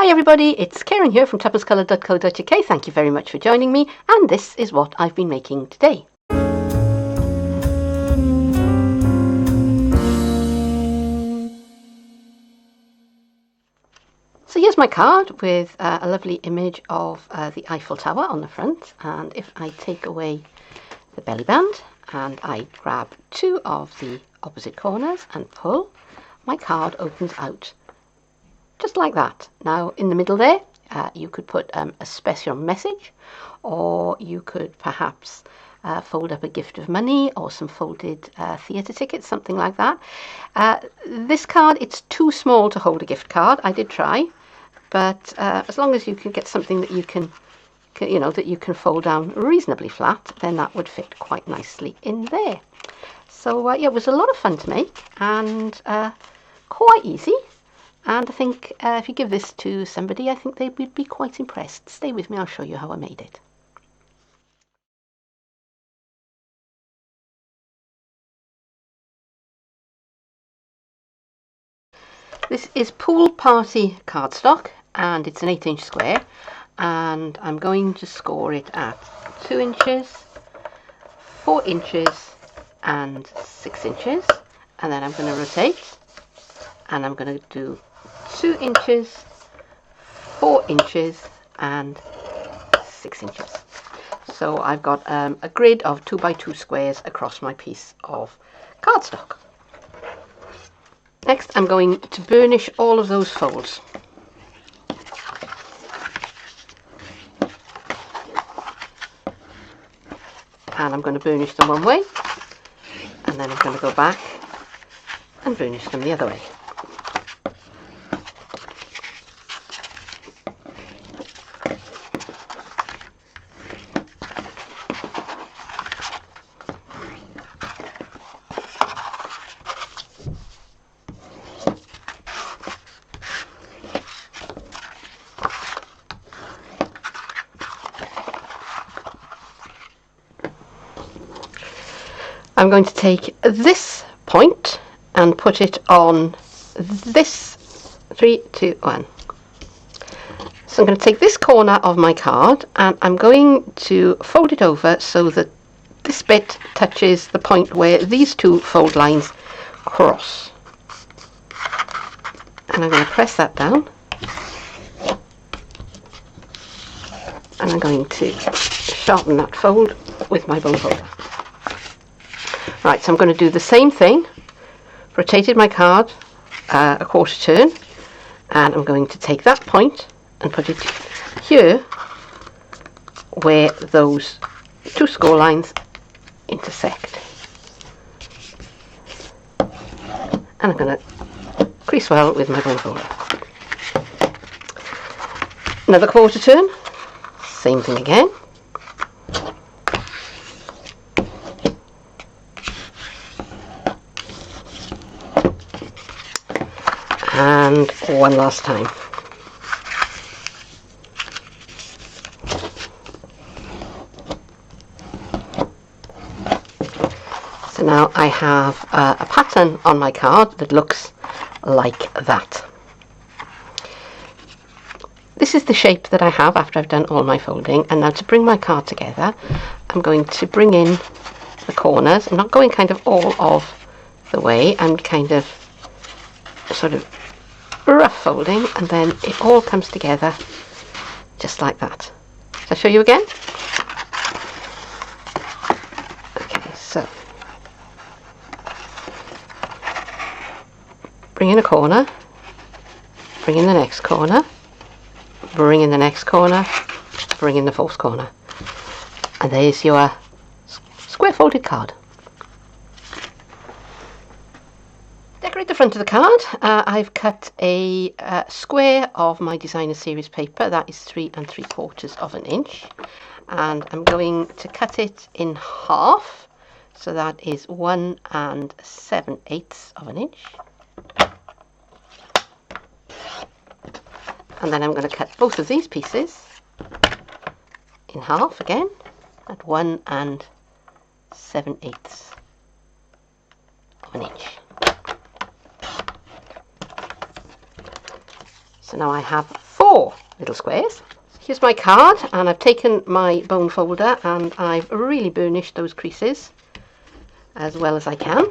Hi everybody, it's Keren here from tuppence-coloured.co.uk. Thank you very much for joining me, and this is what I've been making today. So here's my card with a lovely image of the Eiffel Tower on the front, and if I take away the belly band and I grab two of the opposite corners and pull, my card opens out just like that. Now in the middle there you could put a special message, or you could perhaps fold up a gift of money or some folded theatre tickets, something like that. This card, it's too small to hold a gift card. I did try, but as long as you can get something that you can that you can fold down reasonably flat, then that would fit quite nicely in there. So yeah, it was a lot of fun to make, and quite easy. And I think if you give this to somebody, I think they would be quite impressed. Stay with me, I'll show you how I made it. This is Pool Party cardstock, and it's an 8-inch square, and I'm going to score it at 2 inches, 4 inches and 6 inches, and then I'm going to rotate, and I'm going to do 2 inches, 4 inches and 6 inches. So I've got a grid of 2x2 squares across my piece of cardstock. Next I'm going to burnish all of those folds. And I'm going to burnish them one way, and then I'm going to go back and burnish them the other way. I'm going to take this point and put it on this 3, 2, 1. So I'm going to take this corner of my card and I'm going to fold it over so that this bit touches the point where these two fold lines cross. And I'm going to press that down. And I'm going to sharpen that fold with my bone folder. Right, so I'm going to do the same thing, rotated my card a quarter turn, and I'm going to take that point and put it here where those two score lines intersect. And I'm going to crease well with my bone folder. Another quarter turn, same thing again. And one last time. So now I have a pattern on my card that looks like that. This is the shape that I have after I've done all my folding, and now to bring my card together I'm going to bring in the corners. I'm not going kind of all of the way, I'm kind of sort of rough folding, and then it all comes together just like that. Shall I show you again? Okay, so bring in a corner, bring in the next corner, bring in the next corner, bring in the fourth corner, and there's your square folded card. Decorate the front of the card. I've cut a square of my designer series paper, that is 3 3/4 of an inch, and I'm going to cut it in half, so that is 1 7/8 of an inch, and then I'm going to cut both of these pieces in half again at 1 7/8 of an inch. So now I have 4 4 little squares. Here's my card, and I've taken my bone folder and I've really burnished those creases as well as I can.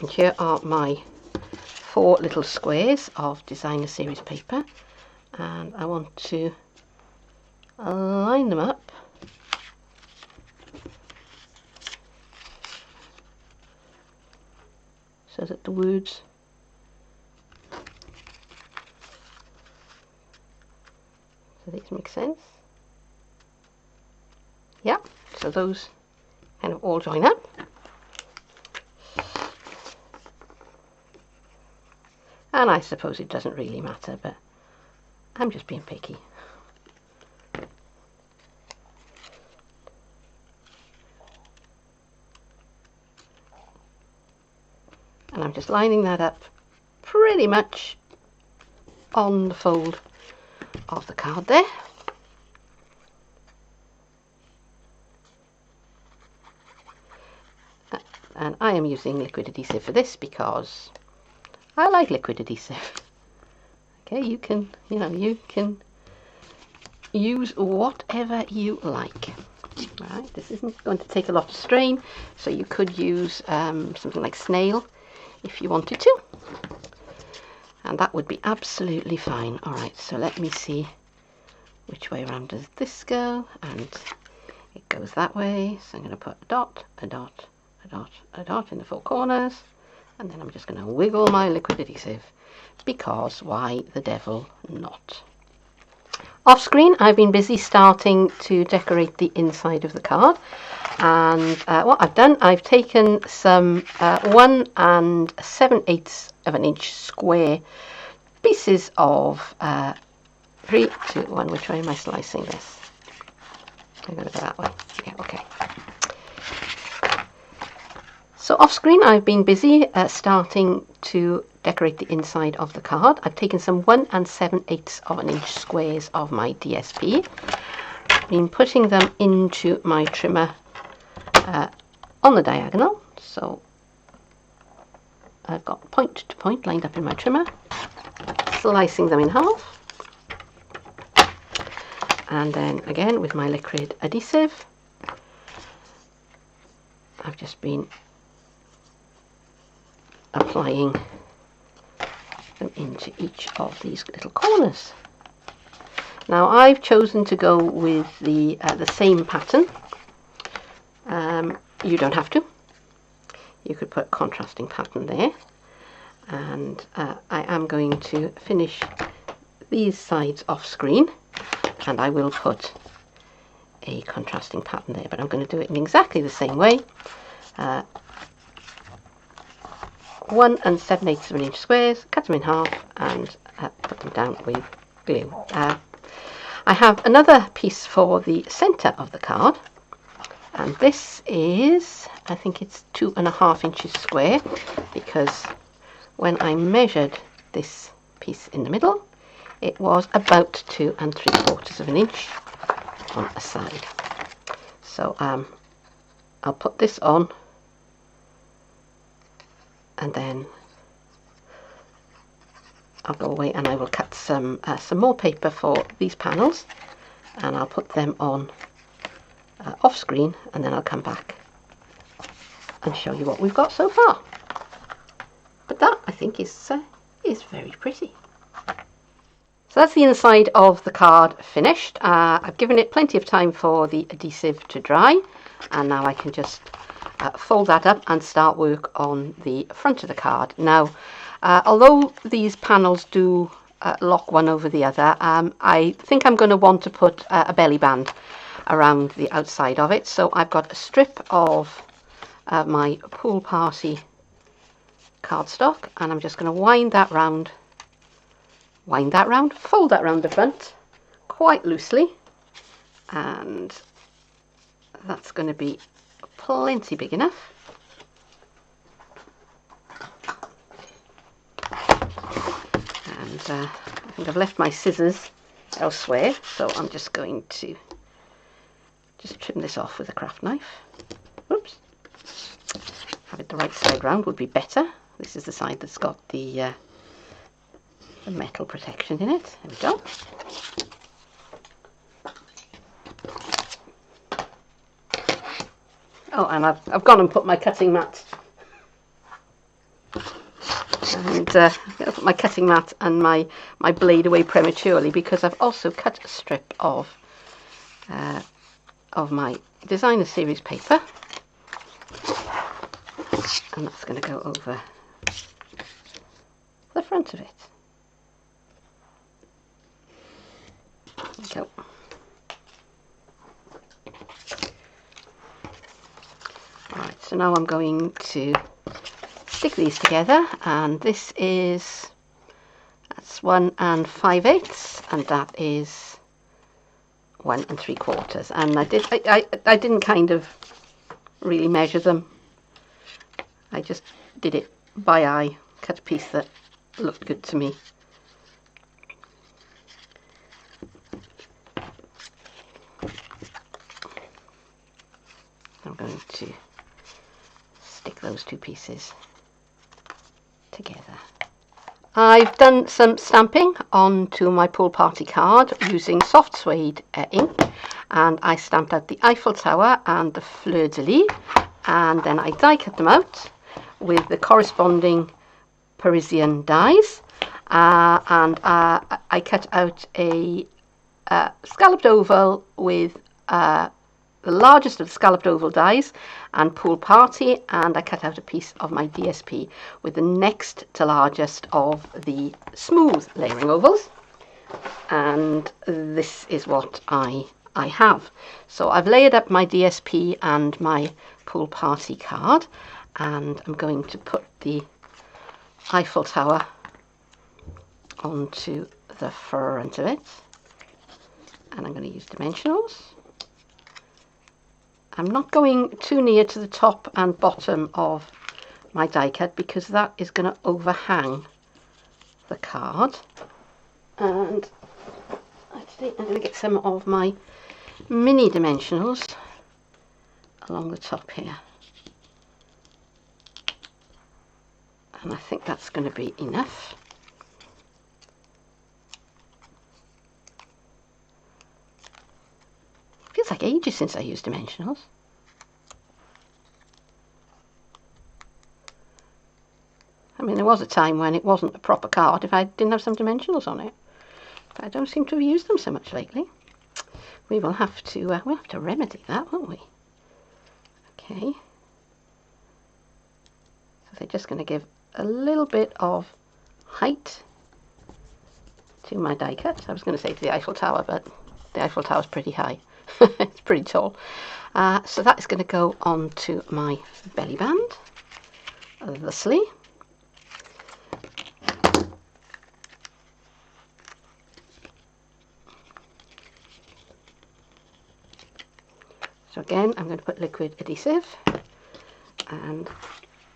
And here are my 4 little squares of designer series paper, and I want to line them up so that the words these make sense. Yeah, so those kind of all join up. And I suppose it doesn't really matter, but I'm just being picky. And I'm just lining that up pretty much on the fold of the card there. And I am using liquid adhesive for this because I like liquid adhesive. Okay, you can use whatever you like. Right, this isn't going to take a lot of strain, so you could use something like snail if you wanted to, and that would be absolutely fine. All right, so let me see which way around does this go, and it goes that way. So I'm going to put a dot, a dot, a dot, a dot in the 4 corners, and then I'm just going to wiggle my liquid adhesive, because why the devil not? Off screen, I've been busy starting to decorate the inside of the card, and what I've done, I've taken some 1 7/8 of an inch square pieces of 3, 2, 1. Which way am I slicing this? I'm going to go that way. Yeah, okay. So off screen, I've been busy starting to decorate the inside of the card. I've taken some 1 7/8 of an inch squares of my DSP, been putting them into my trimmer on the diagonal. So I've got point to point lined up in my trimmer, slicing them in half, and then again with my liquid adhesive, I've just been applying them into each of these little corners. Now I've chosen to go with the same pattern. You don't have to. You could put a contrasting pattern there, and I am going to finish these sides off screen, and I will put a contrasting pattern there, but I'm going to do it in exactly the same way. 1 7/8 of an inch squares, cut them in half, and put them down with glue. I have another piece for the centre of the card, and this is, I think it's 2.5 inches square, because when I measured this piece in the middle, it was about 2 3/4 of an inch on a side. So I'll put this on, and then I'll go away and I will cut some more paper for these panels, and I'll put them on off screen, and then I'll come back and show you what we've got so far. But that, I think, is very pretty. So that's the inside of the card finished. I've given it plenty of time for the adhesive to dry, and now I can just fold that up and start work on the front of the card. Now, although these panels do lock one over the other, I think I'm going to want to put a belly band around the outside of it. So I've got a strip of my pool party cardstock, and I'm just going to wind that round, fold that round the front quite loosely, and that's going to be plenty big enough. And I think I've left my scissors elsewhere, so I'm just going to just trim this off with a craft knife. Oops. Have it the right side round would be better. This is the side that's got the some metal protection in it. There we go. Oh, and I've gone and put my cutting mat. And I put my cutting mat and my blade away prematurely because I've also cut a strip of my designer series paper, and that's going to go over the front of it. There we go. Alright, so now I'm going to stick these together, and this is, that's 1 5/8, and that is 1 3/4. And I didn't kind of really measure them. I just did it by eye, cut a piece that looked good to me. I'm going to stick those two pieces together. I've done some stamping onto my pool party card using soft suede ink, and I stamped out the Eiffel Tower and the fleur-de-lis, and then I die cut them out with the corresponding Parisian dies, and I cut out a scalloped oval with the largest of the scalloped oval dies and pool party, and I cut out a piece of my DSP with the next to largest of the smooth layering ovals, and this is what I have. So I've layered up my DSP and my pool party card, and I'm going to put the Eiffel Tower onto the front of it, and I'm going to use dimensionals. I'm not going too near to the top and bottom of my die cut because that is going to overhang the card. And actually I'm going to get some of my mini dimensionals along the top here. And I think that's going to be enough. Feels like ages since I used dimensionals. I mean, there was a time when it wasn't a proper card if I didn't have some dimensionals on it, but I don't seem to have used them so much lately. We will have to we'll have to remedy that, won't we? Okay. So they're just going to give a little bit of height to my die cut. I was going to say to the Eiffel Tower, but the Eiffel Tower is pretty high. It's pretty tall. So that is going to go onto my belly band, thusly. So again, I'm going to put liquid adhesive, and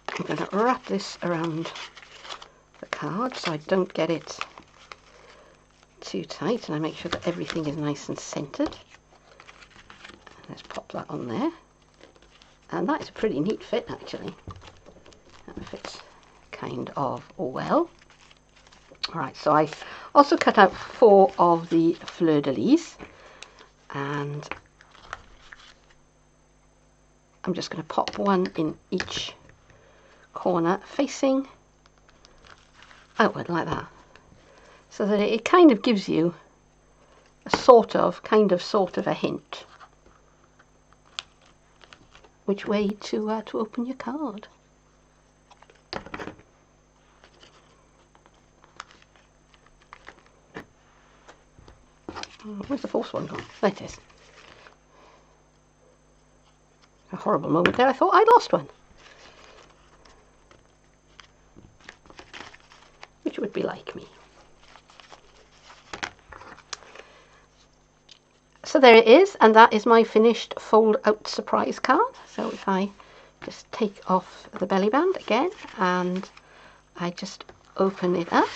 I'm going to wrap this around the card so I don't get it too tight, and I make sure that everything is nice and centered. Let's pop that on there, and that is a pretty neat fit actually. That fits kind of well. Alright, so I also cut out 4 of the fleur-de-lis, and I'm just going to pop one in each corner facing outward like that, so that it kind of gives you a sort of a hint which way to open your card. Where's the fourth one gone? There it is. A horrible moment there. I thought I'd lost one. Which would be like me. So there it is, and that is my finished fold out surprise card. So if I just take off the belly band again and I just open it up,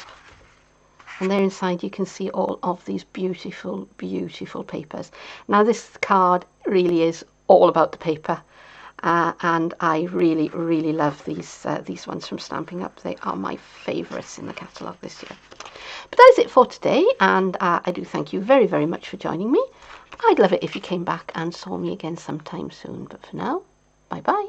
and there inside you can see all of these beautiful, beautiful papers. Now this card really is all about the paper, and I really, really love these ones from Stampin' Up. They are my favourites in the catalogue this year. But that is it for today, and I do thank you very, very much for joining me. I'd love it if you came back and saw me again sometime soon, but for now, bye bye.